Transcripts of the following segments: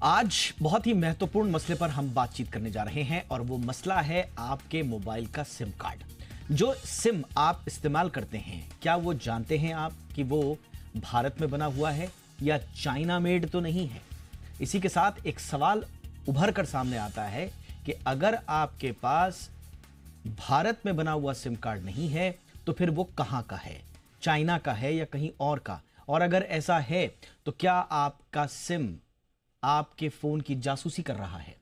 आज बहुत ही महत्वपूर्ण मसले पर हम बातचीत करने जा रहे हैं और वो मसला है आपके मोबाइल का सिम कार्ड। जो सिम आप इस्तेमाल करते हैं, क्या वो जानते हैं आप कि वो भारत में बना हुआ है या चाइना मेड तो नहीं है? इसी के साथ एक सवाल उभर कर सामने आता है कि अगर आपके पास भारत में बना हुआ सिम कार्ड नहीं है तो फिर वो कहां का है, चाइना का है या कहीं और का? और अगर ऐसा है तो क्या आपका सिम आपके फोन की जासूसी कर रहा है?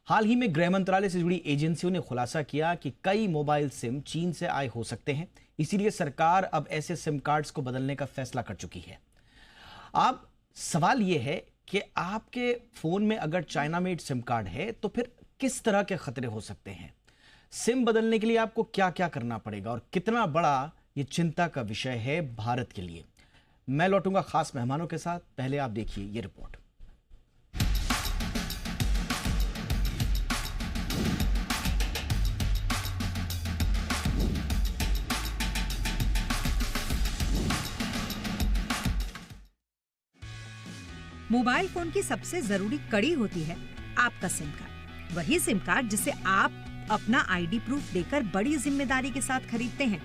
हाल ही में गृह मंत्रालय से जुड़ी एजेंसियों ने खुलासा किया कि कई मोबाइल सिम चीन से आए हो सकते हैं, इसीलिए सरकार अब ऐसे सिम कार्ड्स को बदलने का फैसला कर चुकी है। अब सवाल यह है कि आपके फोन में अगर चाइना मेड सिम कार्ड है तो फिर किस तरह के खतरे हो सकते हैं? सिम बदलने के लिए आपको क्या क्या करना पड़ेगा और कितना बड़ा यह चिंता का विषय है भारत के लिए? मैं लौटूंगा खास मेहमानों के साथ, पहले आप देखिए यह रिपोर्ट। मोबाइल फोन की सबसे जरूरी कड़ी होती है आपका सिम कार्ड। वही सिम कार्ड जिसे आप अपना आईडी प्रूफ देकर बड़ी जिम्मेदारी के साथ खरीदते हैं।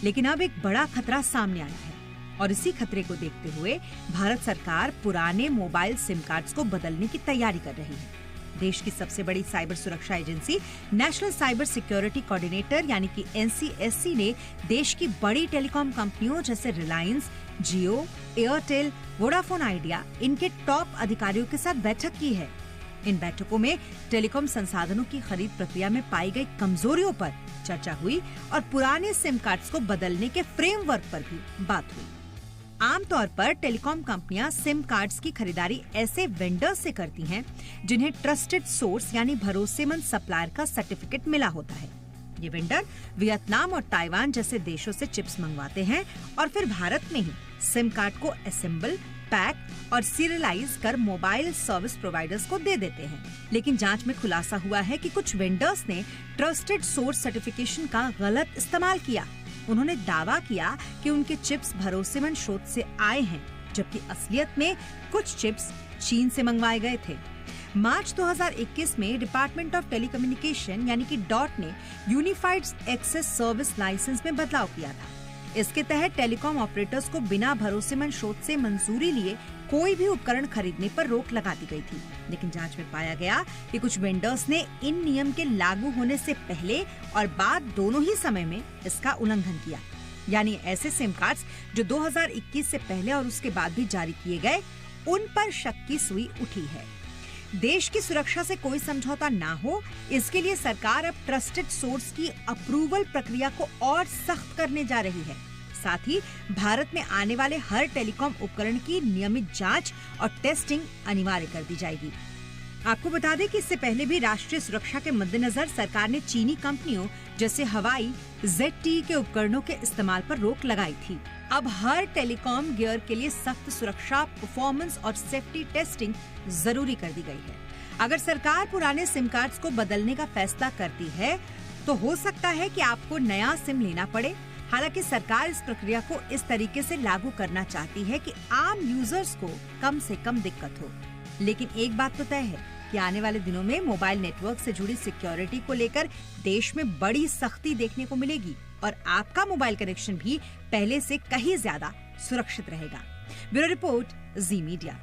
लेकिन अब एक बड़ा खतरा सामने आया है और इसी खतरे को देखते हुए भारत सरकार पुराने मोबाइल सिम कार्ड्स को बदलने की तैयारी कर रही है। देश की सबसे बड़ी साइबर सुरक्षा agency national cyber security coordinator यानी कि NCSC ने देश की बड़ी टेलीकॉम कंपनियों जैसे रिलायंस, जियो, एयरटेल, वोडाफोन आइडिया, इनके टॉप अधिकारियों के साथ बैठक की है। इन बैठकों में टेलीकॉम संसाधनों की खरीद प्रक्रिया में पाई गई कमजोरियों पर चर्चा हुई और पुराने सिम कार्ड्स को बदलने के फ्रेमवर्क पर भी बात हुई। आमतौर पर टेलीकॉम कंपनियां सिम कार्ड्स की खरीदारी ऐसे वेंडर्स से करती हैं जिन्हें ट्रस्टेड सोर्स यानी भरोसेमंद सप्लायर का सर्टिफिकेट मिला होता है। ये वेंडर वियतनाम और ताइवान जैसे देशों से चिप्स मंगवाते हैं और फिर भारत में ही सिम कार्ड को असेंबल, पैक और सीरियलाइज कर मोबाइल सर्विस प्रोवाइडर्स को दे देते हैं। लेकिन जांच में खुलासा हुआ है कि कुछ वेंडर्स ने ट्रस्टेड सोर्स सर्टिफिकेशन का गलत इस्तेमाल किया। उन्होंने दावा किया कि उनके चिप्स भरोसेमंद स्रोत से आए हैं, जबकि असलियत में कुछ चिप्स चीन से मंगवाए गए थे। मार्च 2021 में डिपार्टमेंट ऑफ टेलीकम्युनिकेशन यानी कि डॉट ने यूनिफाइड एक्सेस सर्विस लाइसेंस में बदलाव किया था। इसके तहत टेलीकॉम ऑपरेटर्स को बिना भरोसेमंद स्रोत से मंजूरी लिए कोई भी उपकरण खरीदने पर रोक लगा दी गई थी। लेकिन जांच में पाया गया कि कुछ वेंडर्स ने इन नियम के लागू होने से पहले और बाद दोनों ही समय में इसका उल्लंघन किया। यानी ऐसे सिम कार्ड्स जो 2021 से पहले और उसके बाद भी जारी किए गए, उन पर शक की सुई उठी है। देश की सुरक्षा से कोई समझौता ना हो, इसके लिए सरकार अब ट्रस्टेड सोर्स की अप्रूवल प्रक्रिया को और सख्त करने जा रही है। साथ ही भारत में आने वाले हर टेलीकॉम उपकरण की नियमित जांच और टेस्टिंग अनिवार्य कर दी जाएगी। आपको बता दें कि इससे पहले भी राष्ट्रीय सुरक्षा के मद्देनजर सरकार ने चीनी कंपनियों जैसे हवाई ZTE के उपकरणों के इस्तेमाल पर रोक लगाई थी। अब हर टेलीकॉम गियर के लिए सख्त सुरक्षा, परफॉर्मेंस और सेफ्टी टेस्टिंग जरूरी कर दी गई है। अगर सरकार पुराने सिम कार्ड्स को बदलने का फैसला करती है तो हो सकता है कि आपको नया सिम लेना पड़े। हालांकि सरकार इस प्रक्रिया को इस तरीके से लागू करना चाहती है कि आम यूजर्स को कम से कम दिक्कत हो। लेकिन एक बात तो तय है कि आने वाले दिनों में मोबाइल नेटवर्क से जुड़ी सिक्योरिटी को लेकर देश में बड़ी सख्ती देखने को मिलेगी और आपका मोबाइल कनेक्शन भी पहले से कहीं ज्यादा सुरक्षित रहेगा। ब्यूरो रिपोर्ट, जी मीडिया।